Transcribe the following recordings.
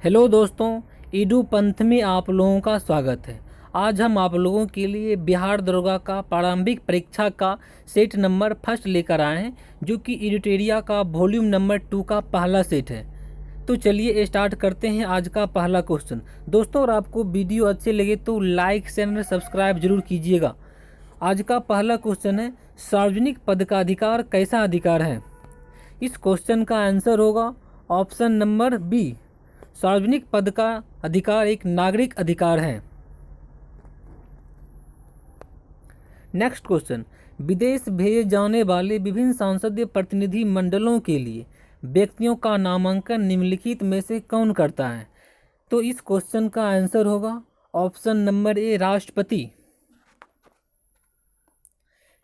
Hello दोस्तों, Edu पंथ में आप लोगों का स्वागत है। आज हम आप लोगों के लिए बिहार दरोगा का प्रारंभिक परीक्षा का सेट नंबर फर्स्ट लेकर आए हैं, जो कि एडिटोरिया का वॉल्यूम नंबर 2 का पहला सेट है। तो चलिए स्टार्ट करते हैं आज का पहला क्वेश्चन। दोस्तों, अगर आपको वीडियो अच्छे लगे तो लाइक चैनल सब्सक्राइब जरूर कीजिएगा। आज का पहला क्वेश्चन है, सार्वजनिक पद का अधिकार कैसा अधिकार है? इस क्वेश्चन का आंसर होगा ऑप्शन नंबर बी। सार्वजनिक पद का अधिकार एक नागरिक अधिकार है। नेक्स्ट क्वेश्चन, विदेश भेजे जाने वाले विभिन्न संसदीय प्रतिनिधि मंडलों के लिए व्यक्तियों का नामांकन निम्नलिखित में से कौन करता है? तो इस क्वेश्चन का आंसर होगा ऑप्शन नंबर ए, राष्ट्रपति।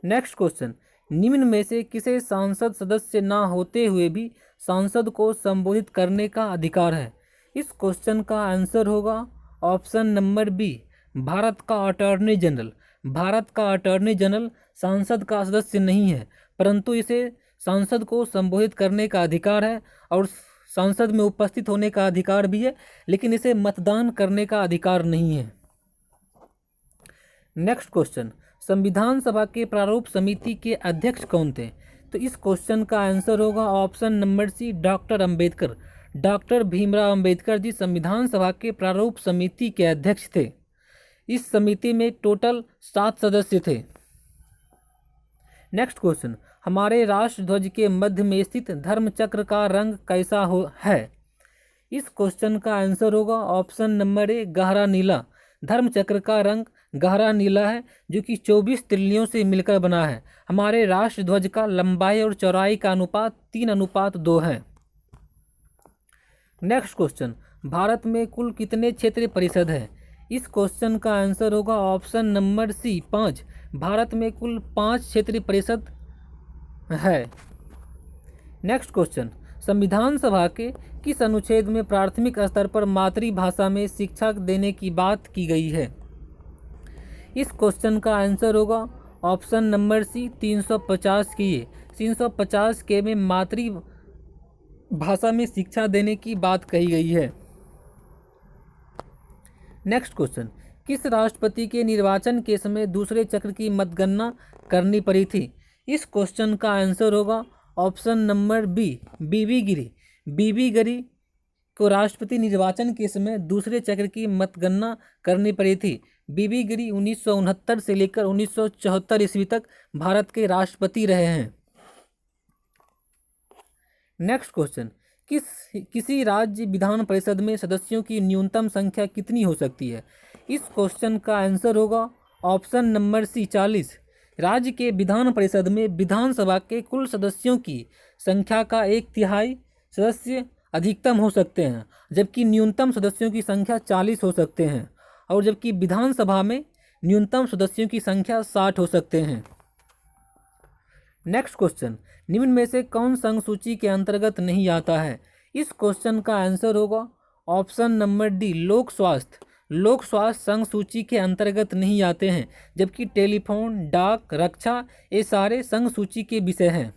नेक्स्ट क्वेश्चन, निम्न में से किसे सांसद सदस्य न होते हुए भी सांसद को संबोधित करने का अधिकार है? इस क्वेश्चन का आंसर होगा ऑप्शन नंबर बी, भारत का अटॉर्नी जनरल। भारत का अटॉर्नी जनरल सांसद का सदस्य नहीं है, परंतु इसे सांसद को संबोधित करने का अधिकार है और संसद में उपस्थित होने का अधिकार भी है, लेकिन इसे मतदान करने का अधिकार नहीं है। नेक्स्ट क्वेश्चन, संविधान सभा के प्रारूप समिति के अध्यक्ष कौन थे? तो इस क्वेश्चन का आंसर होगा option number C, doctor Ambedkar. Doctor Bhimrao Ambedkar ji संविधान सभा के प्रारूप समिति के अध्यक्ष थे। इस समिति में टोटल 7 सदस्य थे। नेक्स्ट क्वेश्चन, हमारे राष्ट्र ध्वज के मध्य में स्थित धर्म चक्र का रंग कैसा है? इस क्वेश्चन का आंसर होगा ऑप्शन नंबर ए, गहरा नीला। धर्म चक्र का रंग गहरा नीला है, जो कि 24 तिल्लियों से मिलकर बना है। हमारे राष्ट्र ध्वज का लंबाई और चौड़ाई का अनुपात 3:2 है। नेक्स्ट क्वेश्चन, भारत में कुल कितने क्षेत्रीय परिषद है? इस क्वेश्चन का आंसर होगा ऑप्शन नंबर सी, 5। भारत में कुल 5 क्षेत्रीय परिषद है। नेक्स्ट क्वेश्चन, संविधान सभा के किस अनुच्छेद में प्राथमिक स्तर पर मातृभाषा में शिक्षा देने की बात की गई है? इस क्वेश्चन का आंसर होगा ऑप्शन नंबर सी, 350 की। 350 के में मातृभाषा में शिक्षा देने की बात कही गई है। नेक्स्ट क्वेश्चन, किस राष्ट्रपति के निर्वाचन के समय दूसरे चक्र की मतगणना करनी पड़ी थी? इस क्वेश्चन का आंसर होगा ऑप्शन नंबर बी, बीबी गिरी। बीबी गिरी को राष्ट्रपति निर्वाचन के समय दूसरे चक्र की मतगणना करनी पड़ी थी। बीबी गिरी 1969 से लेकर 1974 ईस्वी तक भारत के राष्ट्रपति रहे हैं। नेक्स्ट क्वेश्चन, किसी राज्य विधान परिषद में सदस्यों की न्यूनतम संख्या कितनी हो सकती है? इस क्वेश्चन का आंसर होगा ऑप्शन नंबर सी, 40। राज्य के विधान परिषद में विधानसभा के कुल सदस्यों की संख्या का 1/3 सदस्य अधिकतम हो सकते हैं, जबकि न्यूनतम सदस्यों की संख्या 40 हो सकते हैं, और जबकि विधानसभा में न्यूनतम सदस्यों की संख्या 60 हो सकते हैं। नेक्स्ट क्वेश्चन, निम्न में से कौन संघ सूची के अंतर्गत नहीं आता है? इस क्वेश्चन का आंसर होगा ऑप्शन नंबर डी, लोक स्वास्थ्य। लोक स्वास्थ्य संघ सूची के अंतर्गत नहीं आते हैं, जबकि टेलीफोन, डाक, रक्षा ये सारे संघ सूची के विषय हैं।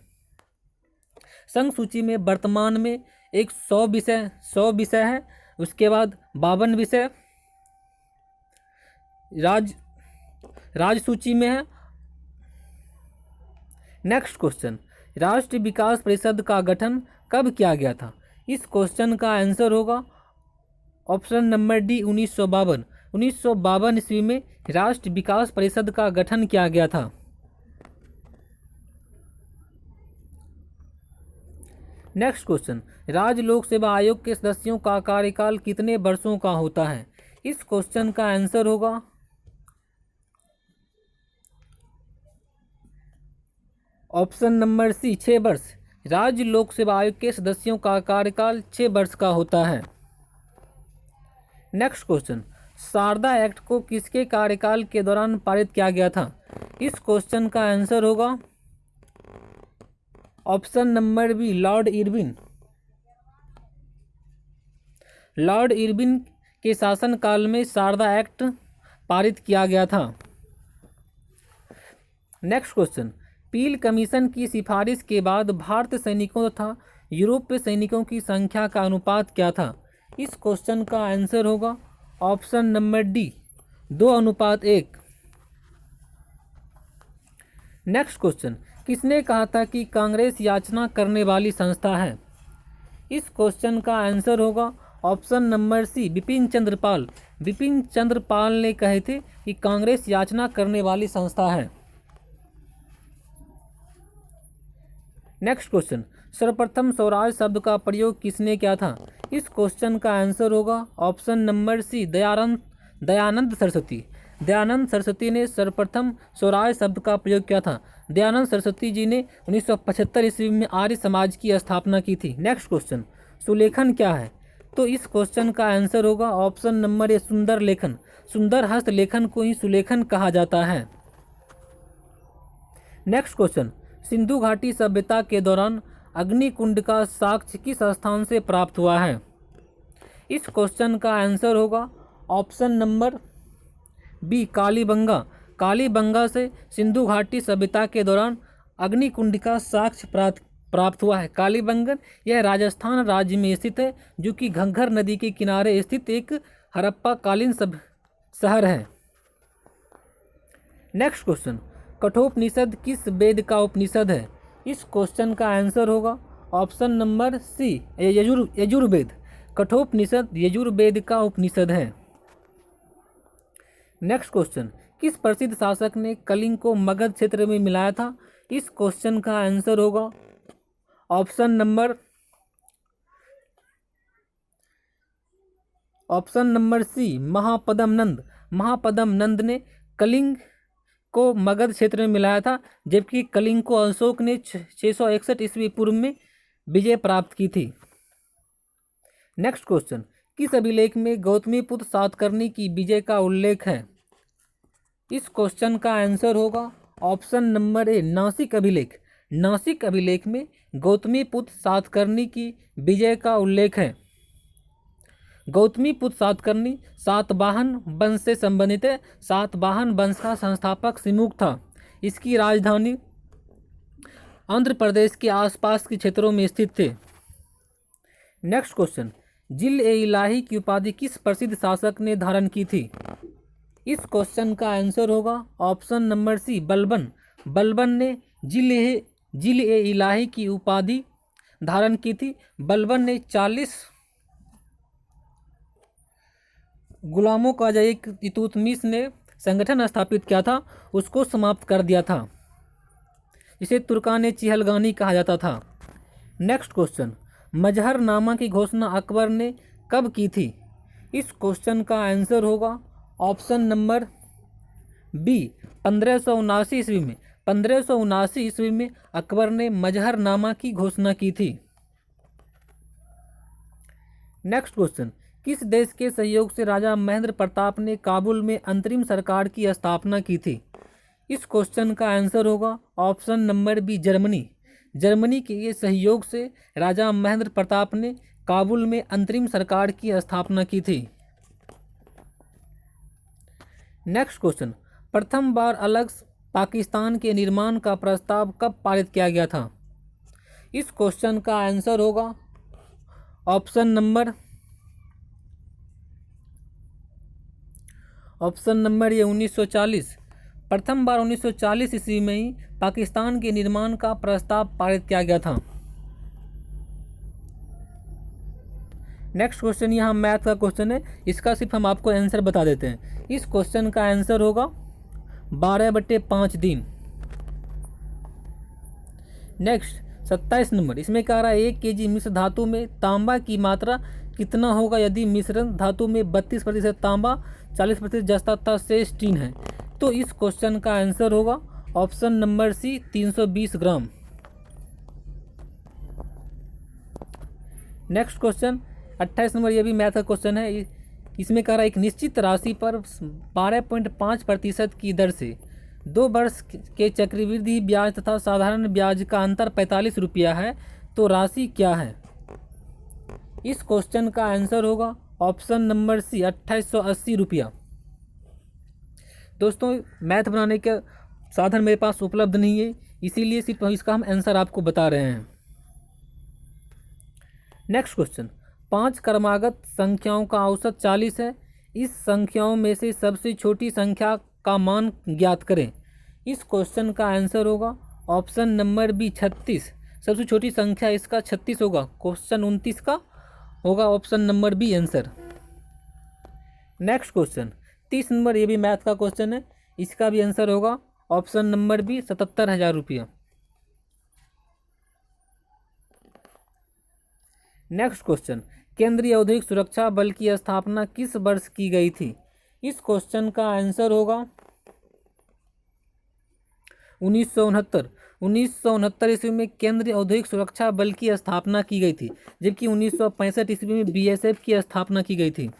संघ सूची में वर्तमान में एक 100 विषय है, उसके बाद 52 विषय राज सूची में है। नेक्स्ट क्वेश्चन, राष्ट्रीय विकास परिषद का गठन कब किया गया था? इस क्वेश्चन का आंसर होगा ऑप्शन नंबर डी, 1952। 1952 ईस्वी में राष्ट्रीय विकास परिषद का गठन किया गया था। नेक्स्ट क्वेश्चन, राज्य लोक सेवा आयोग के सदस्यों का कार्यकाल कितने वर्षों का होता है? इस क्वेश्चन का आंसर होगा ऑप्शन नंबर सी, 6 वर्ष। राज्य लोक सेवा आयोग के सदस्यों का कार्यकाल 6 वर्ष का होता है। नेक्स्ट क्वेश्चन, शारदा एक्ट को किसके कार्यकाल के दौरान पारित किया गया था? इस क्वेश्चन का आंसर होगा option number B, Lord Irwin. Lord Irwin के शासनकाल में शारदा एक्ट पारित किया गया था। नेक्स्ट क्वेश्चन, पील कमीशन की सिफारिश के बाद भारतीय सैनिकों तथा यूरोपीय सैनिकों की संख्या का अनुपात क्या था? इस क्वेश्चन का आंसर होगा option number D 2:1। Next question, किसने कहा था कि कांग्रेस याचना करने वाली संस्था है? इस क्वेश्चन का आंसर होगा ऑप्शन नंबर सी बिपिन चंद्र पाल। बिपिन चंद्र पाल ने कहे थे कि कांग्रेस याचना करने वाली संस्था है। नेक्स्ट क्वेश्चन, सर्वप्रथम स्वराज शब्द का प्रयोग किसने किया था? इस क्वेश्चन का आंसर होगा option number C Dayanand Saraswati. Dayanand Saraswati ने सर्वप्रथम स्वराज शब्द का प्रयोग किया था। दयानंद सरस्वती जी ने 1975 ईस्वी में आर्य समाज की स्थापना की थी। नेक्स्ट क्वेश्चन, सुलेखन क्या है? तो इस क्वेश्चन का आंसर होगा ऑप्शन नंबर ए सुंदर लेखन। सुंदर हस्तलेखन को ही सुलेखन कहा जाता है। नेक्स्ट क्वेश्चन, सिंधु घाटी सभ्यता के दौरान अग्निकुंड का साक्ष्य किस स्थान से प्राप्त हुआ है? इस क्वेश्चन का आंसर होगा option number B Kalibangan. Kalibangan से सिंधु घाटी सभ्यता के दौरान अग्निकुंड का साक्ष्य प्राप्त हुआ है। कालीबंगन यह राजस्थान राज्य में स्थित है, जो कि घग्गर नदी के किनारे स्थित एक हड़प्पा कालीन शहर है। नेक्स्ट क्वेश्चन, कठोपनिषद किस वेद का उपनिषद है? इस क्वेश्चन का आंसर होगा option number C Yajurveda. Kathopanishad Yajurveda का उपनिषद है। नेक्स्ट क्वेश्चन, किस प्रसिद्ध शासक ने कलिंग को मगध क्षेत्र में मिलाया था? इस क्वेश्चन का आंसर होगा ऑप्शन नंबर सी महापद्म नंद। महापद्म नंद ने कलिंग को मगध क्षेत्र में मिलाया था, जबकि कलिंग को अशोक ने 661 ईस्वी पूर्व में विजय प्राप्त की थी। नेक्स्ट क्वेश्चन, किस अभिलेख में गौतमीपुत्र सातकर्णी की विजय का उल्लेख है? इस क्वेश्चन का आंसर होगा ऑप्शन नंबर ए नासिक अभिलेख। नासिक अभिलेख में गौतमीपुत्र सातकर्णी की विजय का उल्लेख है। गौतमीपुत्र सातकर्णी सातवाहन वंश से संबंधित है। सातवाहन वंश का संस्थापक सिमुक था। इसकी राजधानी आंध्र प्रदेश के आसपास के क्षेत्रों में स्थित थे। नेक्स्ट क्वेश्चन, जिल-ए-इलाही की उपाधि किस प्रसिद्ध शासक ने धारण की थी? इस क्वेश्चन का आंसर होगा option number C Balban. Balban ने जिल-ए-इलाही की उपाधि धारण की थी। बलबन ने 40 गुलामों का जो एक इल्तुतमिश ने संगठन स्थापित किया था, उसको समाप्त कर दिया था। इसे तुर्कान चिहलगानी कहा जाता था। नेक्स्ट क्वेश्चन, मजहरनामा की घोषणा अकबर ने कब की थी? इस क्वेश्चन का आंसर होगा ऑप्शन नंबर बी 1579 ईस्वी में। 1579 ईस्वी में अकबर ने मजहरनामा की घोषणा की थी। नेक्स्ट क्वेश्चन, किस देश के सहयोग से राजा महेंद्र प्रताप ने काबुल में अंतरिम सरकार की स्थापना की थी? इस क्वेश्चन का आंसर होगा option number B Germany. Germany के सहयोग से राजा महेंद्र प्रताप ने काबुल में अंतरिम सरकार की स्थापना की थी। नेक्स्ट क्वेश्चन, प्रथम बार अलग पाकिस्तान के निर्माण का प्रस्ताव कब पारित किया गया था? इस क्वेश्चन का आंसर होगा ऑप्शन नंबर ये 1940। प्रथम बार 1940 ईस्वी में ही पाकिस्तान के निर्माण का प्रस्ताव पारित किया गया था। नेक्स्ट क्वेश्चन यहाँ मैथ का क्वेश्चन है, इसका सिर्फ हम आपको आंसर बता देते हैं। इस क्वेश्चन का आंसर होगा 12/5 दिन। नेक्स्ट 27 नंबर, इसमें कह रहा है 1 kg मिश्र धातु में तांबा की मात्रा कितना होगा यदि मिश्रण धातु में 32% तांबा 40% जस्ता तथा शेष टीन है? तो इस क्वेश्चन का आंसर होगा ऑप्शन नंबर सी 320 ग्राम। नेक्स्ट क्वेश्चन 28 नंबर, ये भी मैथ का क्वेश्चन है। इसमें कह रहा है एक निश्चित राशि पर 12.5% की दर से 2 वर्ष के चक्रवृद्धि ब्याज तथा साधारण ब्याज का अंतर 45 रुपया है, तो राशि क्या है? इस क्वेश्चन का आंसर होगा ऑप्शन नंबर सी 2880 रुपया। दोस्तों, मैथ बनाने का साधन मेरे पास उपलब्ध नहीं है, इसीलिए सिर्फ इसका हम आंसर आपको बता रहे हैं। नेक्स्ट क्वेश्चन, 5 क्रमागत संख्याओं का औसत 40 है। इस संख्याओं में से सबसे छोटी संख्या का मान ज्ञात करें। इस क्वेश्चन का आंसर होगा ऑप्शन नंबर बी 36। सबसे छोटी संख्या इसका 36 होगा। क्वेश्चन 29 का होगा option number B answer. Next question 30 number, ये भी मैथ का क्वेश्चन है। इसका भी आंसर होगा ऑप्शन नंबर बी 77,000 रुपया। नेक्स्ट क्वेश्चन केंद्रीय औद्योगिक सुरक्षा बल की स्थापना किस वर्ष की गई थी? इस क्वेश्चन का आंसर होगा 1969। 1969 ईस्वी में केंद्रीय औद्योगिक सुरक्षा बल की स्थापना की गई थी, जबकि 1965 ईस्वी में बीएसएफ की स्थापना की गई थी।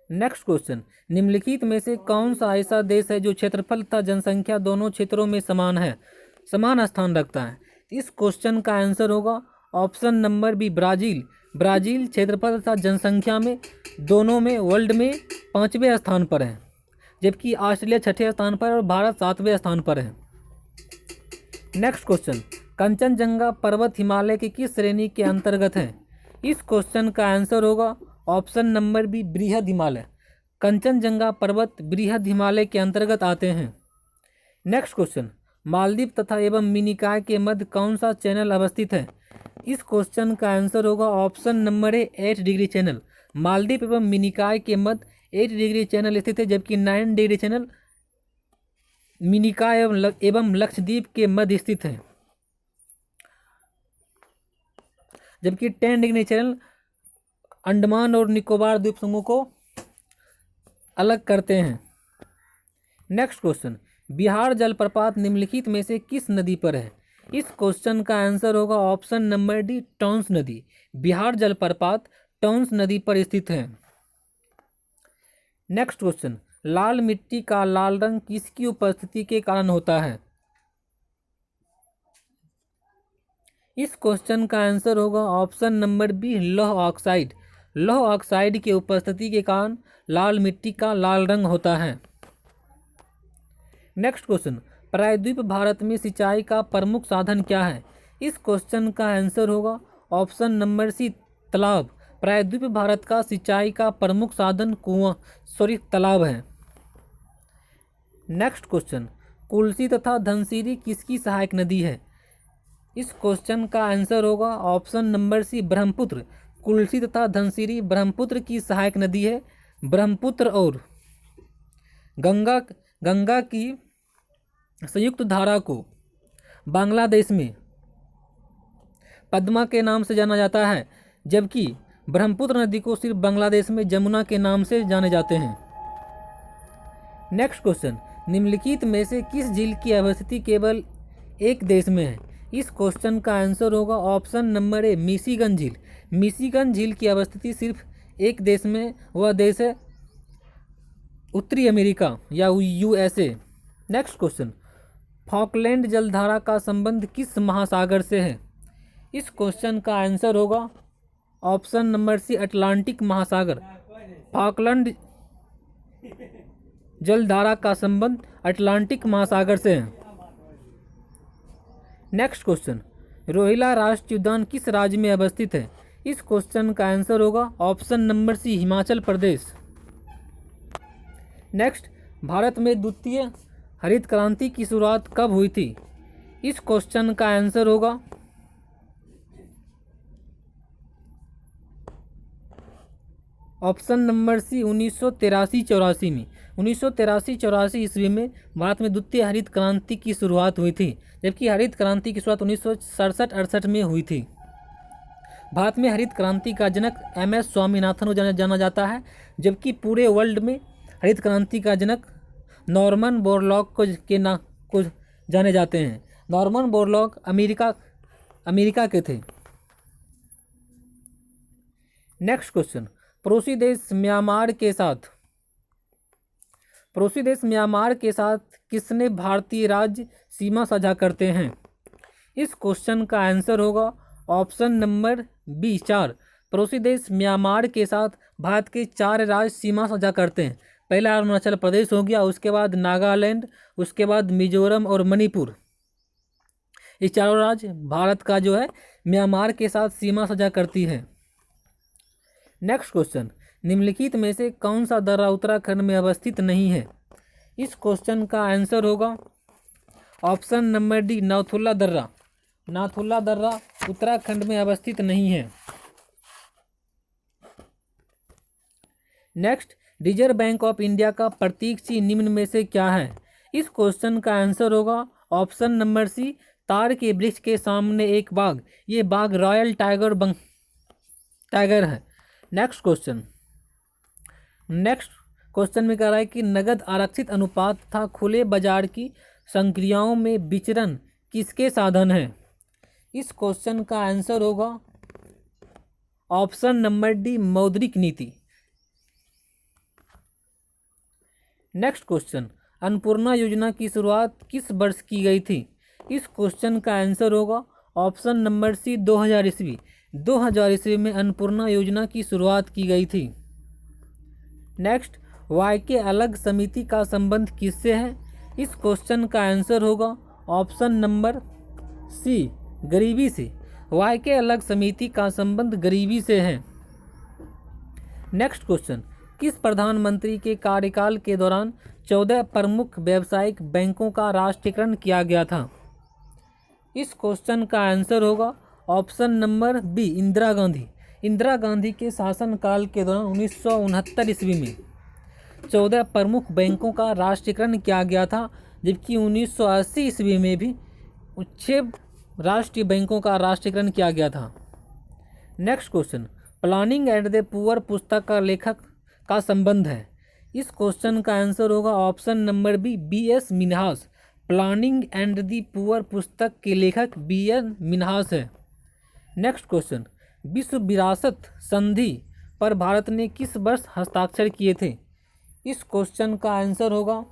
नेक्स्ट क्वेश्चन निम्नलिखित में से कौन सा ऐसा देश है जो क्षेत्रफल तथा जनसंख्या दोनों क्षेत्रों में समान स्थान रखता है? इस क्वेश्चन का आंसर होगा option number B Brazil. Brazil क्षेत्रफल तथा जनसंख्या में दोनों में वर्ल्ड में 5वें स्थान पर है, जबकि ऑस्ट्रेलिया 6ठे स्थान पर और भारत 7वें स्थान पर है। नेक्स्ट क्वेश्चन कंचनजंगा पर्वत हिमालय की किस श्रेणी के अंतर्गत है? इस क्वेश्चन का आंसर होगा ऑप्शन नंबर बी बृहद हिमालय। कंचनजंगा पर्वत बृहद हिमालय के अंतर्गत आते हैं। नेक्स्ट क्वेश्चन मालदीव तथा एवं मिनिकॉय के मध्य कौन सा चैनल अवस्थित है? इस क्वेश्चन का आंसर होगा ऑप्शन नंबर ए 8 डिग्री चैनल। मालदीव एवं मिनिकॉय के मध्य 8 डिग्री चैनल स्थित है, जबकि 9 डिग्री चैनल मिनिकॉय एवं लक्षद्वीप के मध्य स्थित है, जबकि 10 डिग्री चैनल अंडमान और निकोबार द्वीप समूह को अलग करते हैं। नेक्स्ट क्वेश्चन बिहार जलप्रपात निम्नलिखित में से किस नदी पर है? इस क्वेश्चन का आंसर होगा ऑप्शन नंबर डी टॉन्स नदी। बिहार जलप्रपात टॉन्स नदी पर स्थित है। नेक्स्ट क्वेश्चन लाल मिट्टी का लाल रंग किसकी उपस्थिति के कारण होता है? इस क्वेश्चन का आंसर होगा ऑप्शन नंबर बी लौह ऑक्साइड। लौह ऑक्साइड की उपस्थिति के कारण लाल मिट्टी का लाल रंग होता है। नेक्स्ट क्वेश्चन प्रायद्वीप भारत में सिंचाई का प्रमुख साधन क्या है? इस क्वेश्चन का आंसर होगा ऑप्शन नंबर सी तालाब। प्रायद्वीप भारत का सिंचाई का प्रमुख साधन तालाब है। नेक्स्ट क्वेश्चन कुल्सी तथा धनसिरी किसकी सहायक नदी है? इस क्वेश्चन का आंसर होगा ऑप्शन नंबर सी ब्रह्मपुत्र। कुल्सी तथा धनसिरी ब्रह्मपुत्र की सहायक नदी है। ब्रह्मपुत्र और गंगा की संयुक्त धारा को बांग्लादेश में पद्मा के नाम से जाना जाता है, जबकि ब्रह्मपुत्र नदी को सिर्फ बांग्लादेश में जमुना के नाम से जाने जाते हैं। नेक्स्ट क्वेश्चन निम्नलिखित में से किस झील की अवस्थिति केवल एक देश में है? इस क्वेश्चन का आंसर होगा ऑप्शन नंबर ए मिशिगन झील। मिशिगन झील की अवस्थिति सिर्फ एक देश में, वह देश है उत्तरी अमेरिका या यूएसए। नेक्स्ट क्वेश्चन फॉकलैंड जलधारा का संबंध किस महासागर से है? इस क्वेश्चन का आंसर होगा ऑप्शन नंबर सी अटलांटिक महासागर। फॉकलैंड जलधारा का संबंध अटलांटिक महासागर से है। नेक्स्ट क्वेश्चन रोहिला राष्ट्रीय उद्यान किस राज्य में अवस्थित है? इस क्वेश्चन का आंसर होगा ऑप्शन नंबर सी हिमाचल प्रदेश। नेक्स्ट भारत में द्वितीय हरित क्रांति की शुरुआत कब हुई थी? इस क्वेश्चन का आंसर होगा ऑप्शन नंबर सी 1983-84 में। 1983-84 ईस्वी में भारत में द्वितीय हरित क्रांति की शुरुआत हुई थी, जबकि हरित क्रांति की शुरुआत 1967-68 में हुई थी। भारत में हरित क्रांति का जनक MS स्वामीनाथन को जाना जाता है, जबकि पूरे वर्ल्ड में हरित क्रांति का जनक नॉर्मन बोरलॉग को जाने जाते हैं। नॉर्मन बोरलॉग अमेरिका के थे। नेक्स्ट क्वेश्चन पड़ोसी देश म्यांमार के साथ किसने भारतीय राज्य सीमा साझा करते हैं? इस क्वेश्चन का आंसर होगा ऑप्शन नंबर बी 4। पड़ोसी देश म्यांमार के साथ भारत के 4 राज्य सीमा साझा करते हैं। पहला अरुणाचल प्रदेश हो गया, उसके बाद नागालैंड, उसके बाद मिजोरम और मणिपुर। ये चारों राज्य भारत का जो है म्यांमार के साथ सीमा साझा करती है। नेक्स्ट क्वेश्चन, निम्नलिखित में से कौन सा दर्रा उत्तराखंड में अवस्थित नहीं है? इस क्वेश्चन का आंसर होगा ऑप्शन नंबर डी, नाथुला दर्रा। नाथुला दर्रा उत्तराखंड में अवस्थित नहीं है। Next, reserve bank of India का प्रतीक चिन्ह निम्न में से क्या है? इस क्वेश्चन का आंसर होगा ऑप्शन नंबर सी, तार के वृक्ष के सामने एक बाघ। ये बाघ रॉयल टाइगर है। नेक्स्ट क्वेश्चन में कह रहा है कि नगद आरक्षित अनुपात तथा खुले बाजार की संक्रियाओं में विचरण किसके साधन है? इस क्वेश्चन का आंसर होगा ऑप्शन नंबर डी, मौद्रिक नीति। नेक्स्ट क्वेश्चन, अन्नपूर्णा योजना की शुरुआत किस वर्ष की गई थी? इस क्वेश्चन का आंसर होगा ऑप्शन नंबर सी, 2000 ईस्वी। 2000 ईस्वी में अन्नपूर्णा योजना की शुरुआत की गई थी। नेक्स्ट, वाईके अलग समिति का संबंध किससे है? इस क्वेश्चन का आंसर होगा ऑप्शन नंबर सी, गरीबी से। वाईके अलग समिति का संबंध गरीबी से है। नेक्स्ट क्वेश्चन, किस प्रधानमंत्री के कार्यकाल के दौरान 14 प्रमुख व्यावसायिक बैंकों का राष्ट्रीयकरण किया गया था? इस क्वेश्चन का आंसर होगा option number B, Indira Gandhi. Indira Gandhi के शासनकाल के दौरान 1969 ईस्वी में 14 प्रमुख बैंकों का राष्ट्रीयकरण किया गया था, जबकि 1980 ईस्वी में भी 6 राष्ट्रीय बैंकों का राष्ट्रीयकरण किया गया था। Next question, planning and the poor पुस्तक का लेखक का संबंध है? इस क्वेश्चन का आंसर होगा option number B, B S. Minhas. Planning and the poor पुस्तक के लेखक बी.एन. मिन्हास है। नेक्स्ट क्वेश्चन, विश्व विरासत संधि पर भारत ने किस वर्ष हस्ताक्षर किए थे? इस क्वेश्चन का आंसर होगा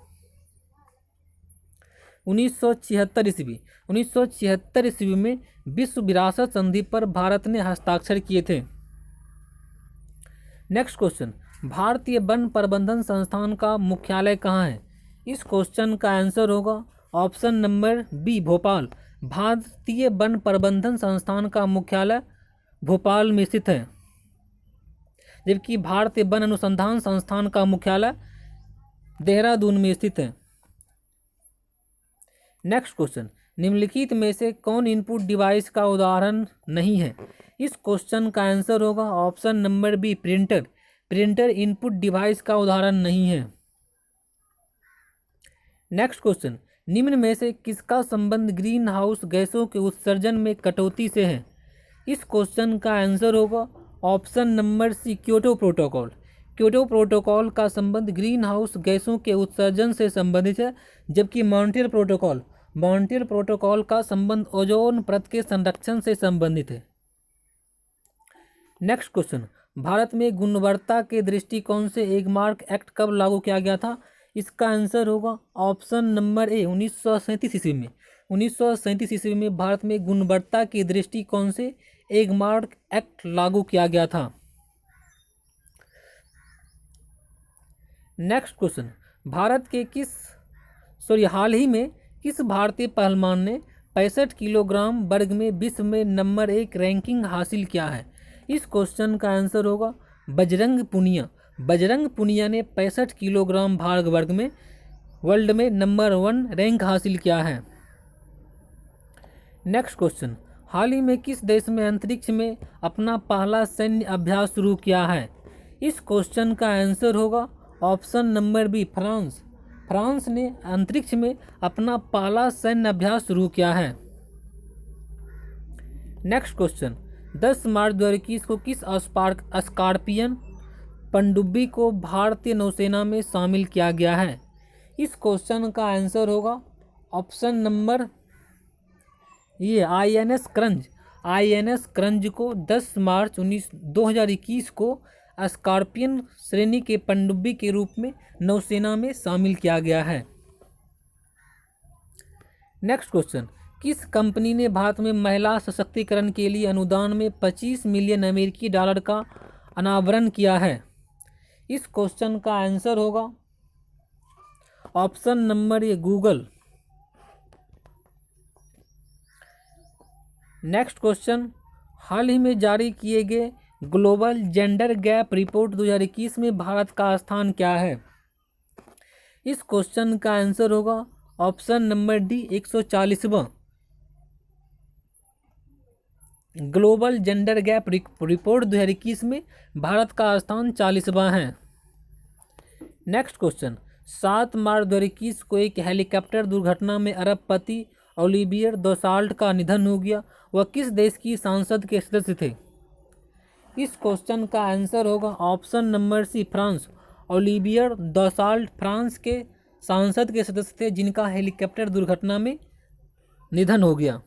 1976 ईस्वी। 1976 ईस्वी में विश्व विरासत संधि पर भारत ने हस्ताक्षर किए थे। नेक्स्ट क्वेश्चन, भारतीय वन प्रबंधन संस्थान का मुख्यालय कहाँ है? इस क्वेश्चन का आंसर होगा ऑप्शन नंबर बी, भोपाल। भारतीय वन प्रबंधन संस्थान का मुख्यालय भोपाल में स्थित है, जबकि भारतीय वन अनुसंधान संस्थान का मुख्यालय देहरादून में स्थित है। नेक्स्ट क्वेश्चन, निम्नलिखित में से कौन इनपुट डिवाइस का उदाहरण नहीं है? इस क्वेश्चन का आंसर होगा option number B, printer. Printer input device का उदाहरण नहीं है। नेक्स्ट क्वेश्चन, निम्न में से किसका संबंध ग्रीन हाउस गैसों के उत्सर्जन में कटौती से है? इस क्वेश्चन का आंसर होगा option number C, Kyoto protocol. Kyoto protocol का संबंध ग्रीन हाउस गैसों के उत्सर्जन से संबंधित है, जबकि मॉन्ट्रियल प्रोटोकॉल का संबंध ओजोन परत के संरक्षण से संबंधित है। नेक्स्ट क्वेश्चन, भारत में गुणवत्ता के दृष्टिकोण से एगमार्क एक्ट कब लागू किया गया था? इसका आंसर होगा ऑप्शन नंबर ए, 1937 ईस्वी में। 1937 ईस्वी में भारत में गुणवत्ता के दृष्टिकोण से एगमार्क एक्ट लागू किया गया था। नेक्स्ट क्वेश्चन, हाल ही में किस भारतीय पहलवान ने 65 किलोग्राम वर्ग में विश्व में नंबर 1 रैंकिंग हासिल किया है? इस क्वेश्चन का आंसर होगा बजरंग पुनिया। बजरंग पुनिया ने 65 किलोग्राम भार वर्ग में वर्ल्ड में नंबर 1 रैंक हासिल किया है। नेक्स्ट क्वेश्चन, हाल ही में किस देश में अंतरिक्ष में अपना पहला सैन्य अभ्यास शुरू किया है? इस क्वेश्चन का आंसर होगा option number B, France. France ने अंतरिक्ष में अपना पहला सैन्य अभ्यास शुरू किया है। नेक्स्ट क्वेश्चन, 10 मार्च 2021 को किस स्कॉर्पियन पनडुब्बी को भारतीय नौसेना में शामिल किया गया है? इस क्वेश्चन का आंसर होगा ऑप्शन नंबर ये, INS करंज। INS करंज को 10 मार्च 2021 को स्कॉर्पियन श्रेणी के पनडुब्बी के रूप में नौसेना में शामिल किया गया है। नेक्स्ट क्वेश्चन, किस कंपनी ने भारत में महिला सशक्तिकरण के लिए अनुदान में 25 मिलियन अमेरिकी डॉलर का अनावरण किया है? इस क्वेश्चन का आंसर होगा option number A, Google. Next question, हाल ही में जारी किए गए ग्लोबल जेंडर गैप रिपोर्ट 2021 में भारत का स्थान क्या है? इस क्वेश्चन का आंसर होगा ऑप्शन नंबर डी 140वां। ग्लोबल जेंडर गैप रिपोर्ट 2021 में भारत का स्थान 40वां है। नेक्स्ट क्वेश्चन, 7 मार्च 2021 को एक हेलीकॉप्टर दुर्घटना में अरबपति ओलिवियर दोसाल्ट का निधन हो गया। वह किस देश की संसद के सदस्य थे? इस क्वेश्चन का आंसर होगा option number C France. Olivier Dassault France के संसद के सदस्य थे जिनका हेलीकॉप्टर दुर्घटना में निधन हो गया।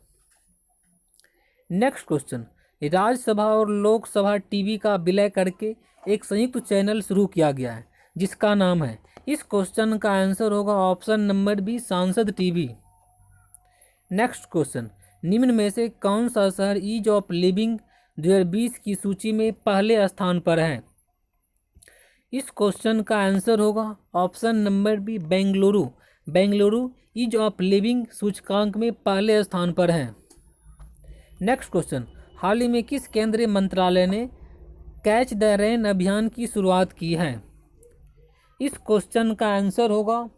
नेक्स्ट क्वेश्चन, राज्यसभा और लोकसभा टीवी का विलय करके एक संयुक्त चैनल शुरू किया गया है जिसका नाम है। इस क्वेश्चन का आंसर होगा ऑप्शन नंबर बी सांसद टीवी। नेक्स्ट क्वेश्चन, निम्न में से कौन सा शहर ईज ऑफ लिविंग 2020 की सूची में पहले स्थान पर है? इस क्वेश्चन का आंसर होगा option number B Bengaluru. Bengaluru ease of living सूचकांक में पहले स्थान पर है। नेक्स्ट क्वेश्चन, हाल ही में किस केंद्रीय मंत्रालय ने कैच द रेन अभियान की शुरुआत की है? इस क्वेश्चन का आंसर होगा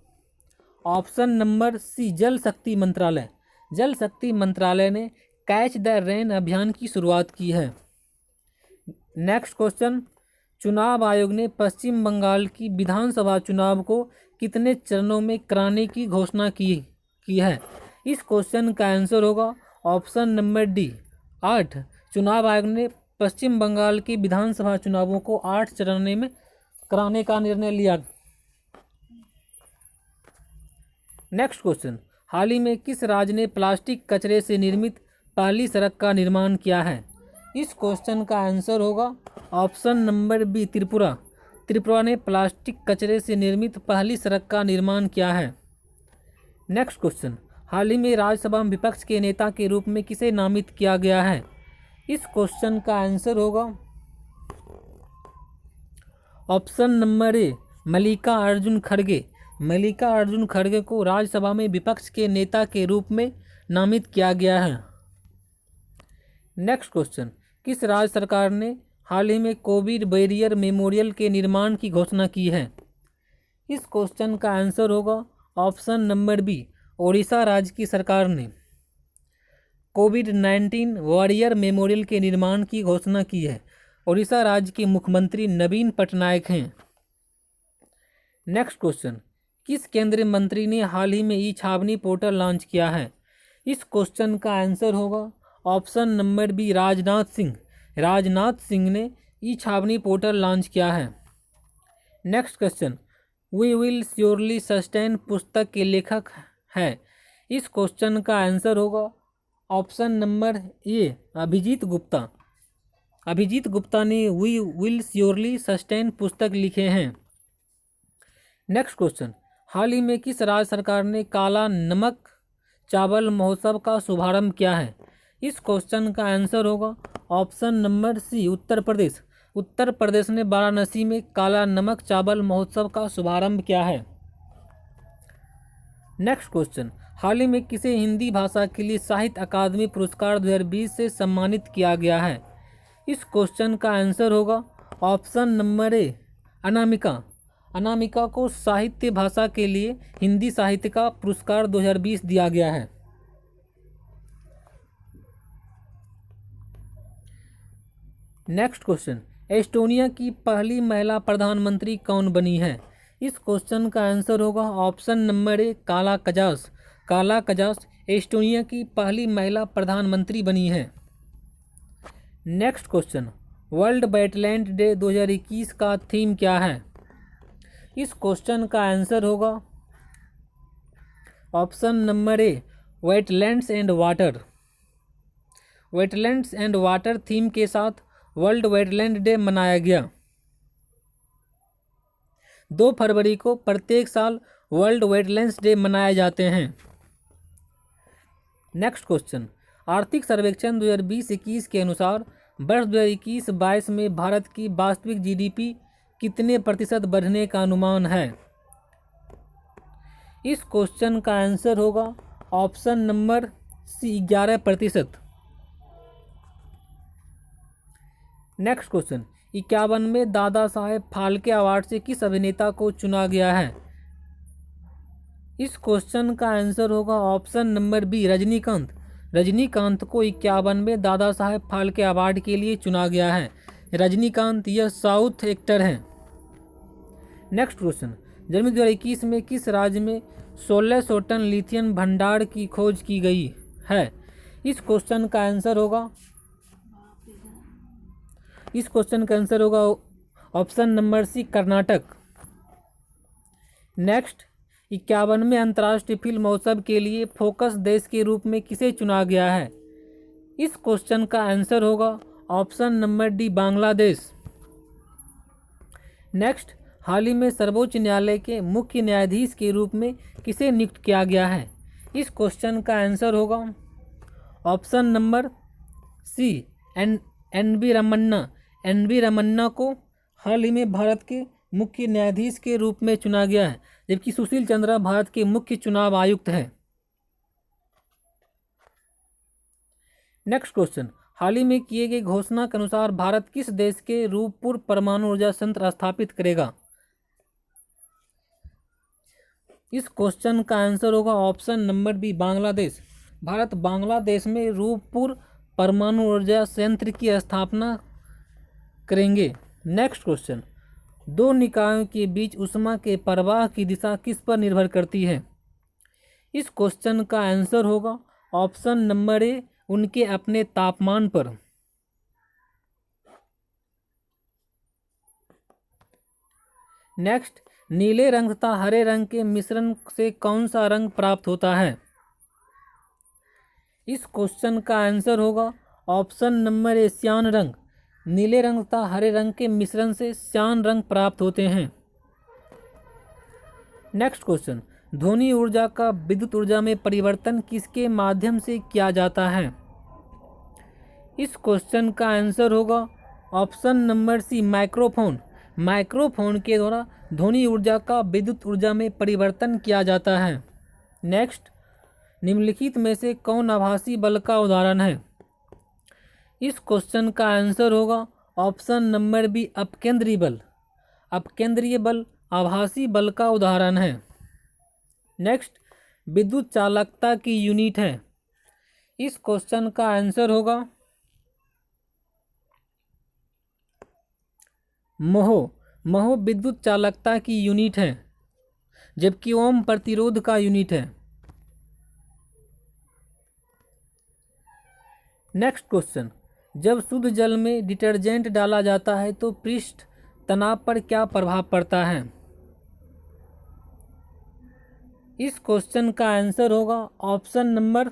ऑप्शन नंबर सी जल शक्ति मंत्रालय। जल शक्ति मंत्रालय ने कैच द रेन अभियान की शुरुआत की है। नेक्स्ट क्वेश्चन, चुनाव आयोग ने पश्चिम बंगाल की विधानसभा चुनाव को कितने चरणों में कराने की घोषणा की है? इस क्वेश्चन का आंसर होगा ऑप्शन नंबर डी 8। चुनाव आयोग ने पश्चिम बंगाल की विधानसभा चुनावों को 8 चरणों में कराने का निर्णय लिया। नेक्स्ट क्वेश्चन, हाल ही में किस राज्य ने प्लास्टिक कचरे से निर्मित पहली सड़क का निर्माण किया है? इस क्वेश्चन का आंसर होगा option number B Tripura. Tripura ने प्लास्टिक कचरे से निर्मित पहली सड़क का निर्माण किया है। नेक्स्ट क्वेश्चन, हाल ही में राज्यसभा में विपक्ष के नेता के रूप में किसे नामित किया गया है? इस क्वेश्चन का आंसर होगा ऑप्शन नंबर ए मल्लिका अर्जुन खड़गे। मल्लिका अर्जुन खड़गे को राज्यसभा में विपक्ष के नेता के रूप में नामित किया गया है। नेक्स्ट क्वेश्चन, किस राज्य सरकार ने हाल ही में कोविड बैरियर मेमोरियल के निर्माण की घोषणा की है? इस क्वेश्चन का आंसर होगा ऑप्शन नंबर बी ओडिशा राज्य की सरकार ने कोविड-19 वॉरियर मेमोरियल के निर्माण की घोषणा की है। ओडिशा राज्य के मुख्यमंत्री नवीन पटनायक हैं। नेक्स्ट क्वेश्चन, किस केंद्रीय मंत्री ने हाल ही में ई छावनी पोर्टल लॉन्च किया है? इस क्वेश्चन का आंसर होगा option number B Rajnath Singh. Rajnath Singh ने ई छावनी पोर्टल लॉन्च किया है। Next question, we will surely sustain पुस्तक के लेखक है। इस क्वेश्चन का आंसर होगा option number A Abhijit Gupta. Abhijit Gupta ने वी विल श्योरली सस्टेन पुस्तक लिखे हैं। नेक्स्ट क्वेश्चन, हाल ही में किस राज्य सरकार ने काला नमक चावल महोत्सव का शुभारंभ किया है? इस क्वेश्चन का आंसर होगा ऑप्शन नंबर सी उत्तर प्रदेश। उत्तर प्रदेश ने वाराणसी में काला नमक चावल महोत्सव का शुभारंभ किया है। नेक्स्ट क्वेश्चन, हाल ही में किसे हिंदी भाषा के लिए साहित्य अकादमी पुरस्कार 2020 से सम्मानित किया गया है? इस क्वेश्चन का आंसर होगा ऑप्शन नंबर ए अनामिका। अनामिका को साहित्य भाषा के लिए हिंदी साहित्य का पुरस्कार 2020 दिया गया है। नेक्स्ट क्वेश्चन, एस्टोनिया की पहली महिला प्रधानमंत्री कौन बनी है? इस क्वेश्चन का आंसर होगा ऑप्शन नंबर ए काला कजास। काला कजास एस्टोनिया की पहली महिला प्रधानमंत्री बनी है। Next question, world wetland day 2021 का थीम क्या है? इस क्वेश्चन का आंसर होगा option number A wetlands and water. Wetlands and water theme के साथ वर्ल्ड वेटलैंड डे मनाया गया। 2 फरवरी को प्रत्येक साल वर्ल्ड वेटलैंड्स डे मनाए जाते हैं। नेक्स्ट क्वेश्चन, आर्थिक सर्वेक्षण 2020-21 के अनुसार वर्ष 2021-22 में भारत की वास्तविक जीडीपी कितने प्रतिशत बढ़ने का अनुमान है? इस क्वेश्चन का आंसर होगा option number C 11%। Next question, 51वें दादा साहेब फाल्के अवार्ड से किस अभिनेता को चुना गया है? इस क्वेश्चन का आंसर होगा option number B, Rajinikanth. Rajinikanth को 51वें दादा साहेब फाल्के अवार्ड के लिए चुना गया है। रजनीकांत यह साउथ एक्टर हैं। नेक्स्ट क्वेश्चन, जनवरी 2021 में किस राज्य में 1600 टन लिथियम भंडार की खोज की गई है? इस क्वेश्चन का आंसर होगा option number C, Karnataka. Next, 51वें अंतर्राष्ट्रीय फिल्म महोत्सव के लिए फोकस देश के रूप में किसे चुना गया है? इस क्वेश्चन का आंसर होगा option number D, Bangladesh. Next, हाल ही में सर्वोच्च न्यायालय के मुख्य न्यायाधीश के रूप में किसे नियुक्त किया गया है? इस क्वेश्चन का आंसर होगा option number C, N B Ramanna. N B Ramanna को हाल ही में भारत के मुख्य न्यायाधीश के रूप में चुना गया है, जबकि सुशील चंद्रा भारत के मुख्य चुनाव आयुक्त हैं। नेक्स्ट क्वेश्चन, हाल ही में किए गए घोषणा के अनुसार भारत किस देश के रूपपुर परमाणु ऊर्जा संयंत्र स्थापित करेगा? इस क्वेश्चन का आंसर होगा option number B, Bangladesh. Bharat Bangladesh में रूपपुर परमाणु ऊर्जा संयंत्र की स्थापना करेंगे। नेक्स्ट क्वेश्चन, दो निकायों के बीच ऊष्मा के प्रवाह की दिशा किस पर निर्भर करती है? इस क्वेश्चन का आंसर होगा ऑप्शन नंबर ए, उनके अपने तापमान पर। नेक्स्ट, नीले रंग तथा हरे रंग के मिश्रण से कौन सा रंग प्राप्त होता है? इस क्वेश्चन का आंसर होगा ऑप्शन नंबर ए, श्यान रंग। नीले रंग तथा हरे रंग के मिश्रण से श्यान रंग प्राप्त होते हैं। नेक्स्ट क्वेश्चन, ध्वनि ऊर्जा का विद्युत ऊर्जा में परिवर्तन किसके माध्यम से किया जाता है? इस क्वेश्चन का आंसर होगा option number C, microphone. Microphone के द्वारा ध्वनि ऊर्जा का विद्युत ऊर्जा में परिवर्तन किया जाता है। नेक्स्ट, निम्नलिखित में से कौन आभासी बल का उदाहरण है? इस क्वेश्चन का आंसर होगा ऑप्शन नंबर बी, अपकेंद्रीय बल। अपकेंद्रीय बल आभासी बल का उदाहरण है। नेक्स्ट, विद्युत चालकता की यूनिट है। इस क्वेश्चन का आंसर होगा मोह। मोह विद्युत चालकता की यूनिट है, जबकि ओम प्रतिरोध का यूनिट है। नेक्स्ट क्वेश्चन, जब शुद्ध जल में डिटर्जेंट डाला जाता है तो पृष्ठ तनाव पर क्या प्रभाव पड़ता है? इस क्वेश्चन का आंसर होगा ऑप्शन नंबर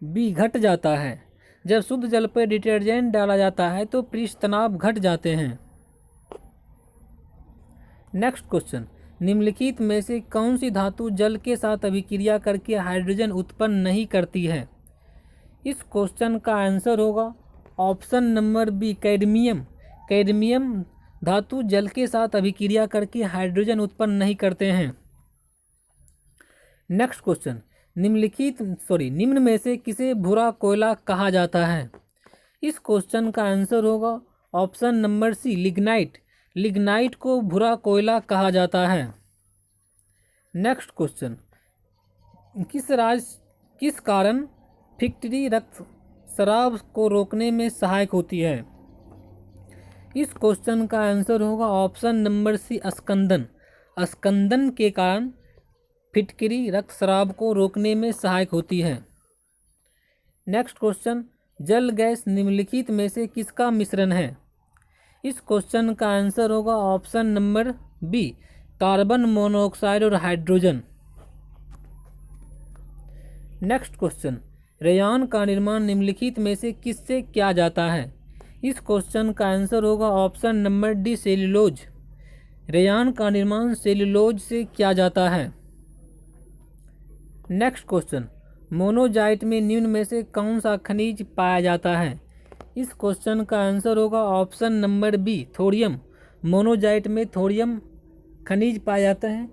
बी, घट जाता है। जब शुद्ध जल पर डिटर्जेंट डाला जाता है तो पृष्ठ तनाव घट जाते हैं। नेक्स्ट क्वेश्चन, निम्नलिखित में से कौन सी धातु जल के साथ अभिक्रिया करके हाइड्रोजन उत्पन्न नहीं करती है? इस क्वेश्चन का आंसर होगा option number B, cadmium. Cadmium धातु जल के साथ अभिक्रिया करके हाइड्रोजन उत्पन्न नहीं करते हैं। नेक्स्ट क्वेश्चन, निम्न में से किसे भूरा कोयला कहा जाता है? इस क्वेश्चन का आंसर होगा option number C, lignite. Lignite को भूरा कोयला कहा जाता है। नेक्स्ट क्वेश्चन, किस कारण फिक्टरी रक्तस्राव को रोकने में सहायक होती है? इस क्वेश्चन का आंसर होगा ऑप्शन नंबर सी, स्कंदन। स्कंदन के कारण फिटकरी रक्तस्राव को रोकने में सहायक होती है। नेक्स्ट क्वेश्चन, जल गैस निम्नलिखित में से किसका मिश्रण है? इस क्वेश्चन का आंसर होगा option number B, carbon monoxide और हाइड्रोजन। नेक्स्ट क्वेश्चन, रेयान का निर्माण निम्नलिखित में से किससे किया जाता है? इस क्वेश्चन का आंसर होगा option number D, cellulose. Rayon का निर्माण सेल्यूलोज से किया जाता है। नेक्स्ट क्वेश्चन, मोनोजाइट में निम्न में से कौन सा खनिज पाया जाता है? इस क्वेश्चन का आंसर होगा option number B, thorium. Monazite में थोरियम खनिज पाए जाते हैं।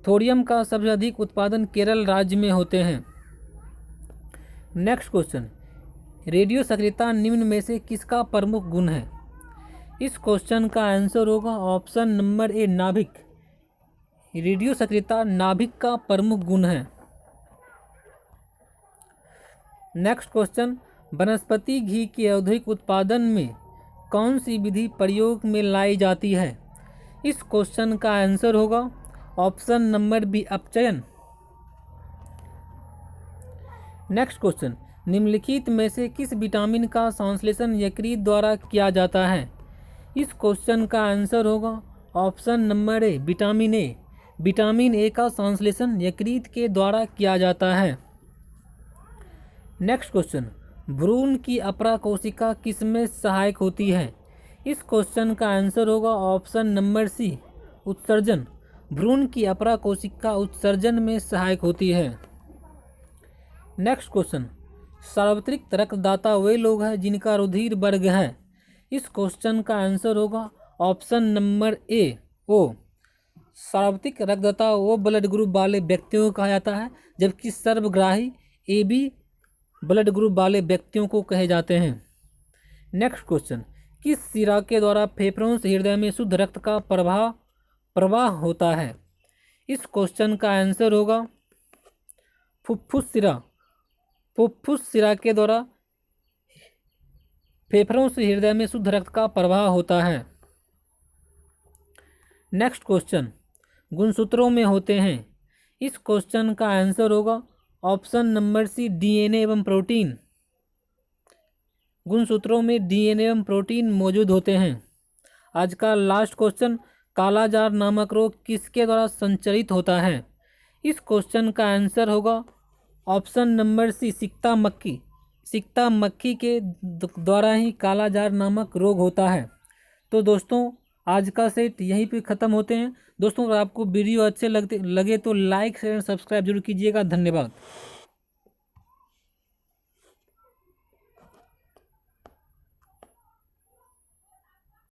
थोरियम का सबसे अधिक उत्पादन केरल राज्य में होते हैं। नेक्स्ट क्वेश्चन, रेडियो सक्रियता निम्न में से किसका प्रमुख गुण है? इस क्वेश्चन का आंसर होगा ऑप्शन नंबर ए, नाभिक। रेडियो सक्रियता नाभिक का प्रमुख गुण है। नेक्स्ट क्वेश्चन, वनस्पति घी के औद्योगिक उत्पादन में कौन सी विधि प्रयोग में लाई जाती है? इस क्वेश्चन का आंसर होगा ऑप्शन नंबर बी, अपचयन। नेक्स्ट क्वेश्चन, निम्नलिखित में से किस विटामिन का संश्लेषण यकृत द्वारा किया जाता है? इस क्वेश्चन का आंसर होगा option number A, vitamin A. Vitamin A का संश्लेषण यकृत के द्वारा किया जाता है। नेक्स्ट क्वेश्चन, भ्रूण की अपरा कोशिका किसमें सहायक होती है? इस क्वेश्चन का आंसर होगा ऑप्शन नंबर सी, उत्सर्जन। भ्रूण की अपरा कोशिका उत्सर्जन में सहायक होती है। नेक्स्ट क्वेश्चन, सार्वत्रिक रक्तदाता वे लोग हैं जिनका रुधिर वर्ग है। इस क्वेश्चन का आंसर होगा ऑप्शन नंबर ए, ओ। सार्वत्रिक रक्तदाता वो ब्लड ग्रुप वाले व्यक्तियों को कहा जाता है, जबकि सर्वग्राही ए बी ब्लड ग्रुप वाले व्यक्तियों को कहे जाते हैं। नेक्स्ट क्वेश्चन, किस शिरा के द्वारा फेफड़ों से हृदय में शुद्ध रक्त का प्रवाह होता है? इस क्वेश्चन का आंसर होगा फुफ्फुस शिरा। फुफ्फुस शिरा के द्वारा फेफड़ों से हृदय में शुद्ध रक्त का प्रवाह होता है। नेक्स्ट क्वेश्चन, गुणसूत्रों में होते हैं। इस क्वेश्चन का आंसर होगा ऑप्शन नंबर सी, डीएनए एवं प्रोटीन। गुणसूत्रों में डीएनए एवं प्रोटीन मौजूद होते हैं। आज का लास्ट क्वेश्चन, कालाजार नामक रोग किसके द्वारा संचरित होता है? इस क्वेश्चन का आंसर होगा ऑप्शन नंबर सी, सिकता मक्खी। सिकता मक्खी के द्वारा ही कालाजार नामक रोग होता है। तो दोस्तों, आज का सेट यहीं पे ख़त्म होते हैं। दोस्तों, अगर आपको वीडियो अच्छे लगे तो लाइक शेयर सब्सक्राइब जरूर कीजिएगा। धन्यवाद।